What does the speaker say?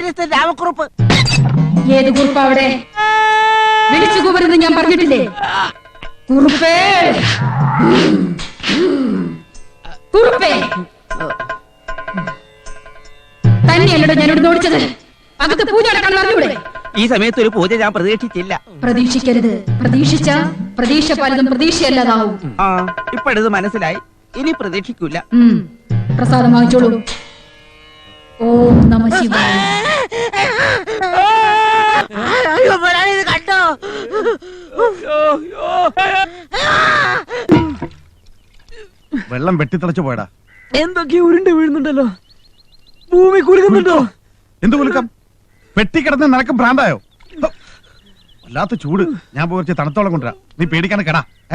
കാര്യസ്ഥൻ രാമക്കുറുപ്പ്. ഏത് കുറുപ്പ് അവിടെ? വിളിച്ചു കൂവരുന്ന് ഞാൻ പറഞ്ഞിട്ടില്ലേ? കുറുപ്പേ, കുറുപ്പേ, തന്നെയല്ലോ ഞാനിവിടെ ഓടിച്ചത്. അകത്ത് പൂജ അടക്കാൻ പറഞ്ഞൂടെ? ഈ സമയത്ത് ഒരു പൂജ ഞാൻ പ്രതീക്ഷിച്ചില്ല. പ്രതീക്ഷിക്കരുത്. പ്രതീക്ഷിച്ച പ്രതീക്ഷ പലതും പ്രതീക്ഷയല്ലാതാവും. ഇപ്പോഴത് മനസ്സിലായി. ഇനി പ്രതീക്ഷിക്കൂല. പ്രസാദം വാങ്ങിച്ചോളൂ. ഓം നമ ശിവായ. കണ്ടോ? വെള്ളം വെട്ടിത്തിളച്ചു പോയടാ. എന്തൊക്കെ ഉരുണ്ട് വീഴുന്നുണ്ടല്ലോ. ഭൂമി കുലുക്കുന്നുണ്ടോ? എന്ത് കുലുക്കം? വെട്ടിക്കിടന്ന് നിനക്ക് ഭ്രാന്തായോ? വല്ലാത്ത ചൂട്. ഞാൻ പോയി തണുത്തോളം കൊണ്ടുവരാം. നീ പേടിക്കാണ് കേടാ.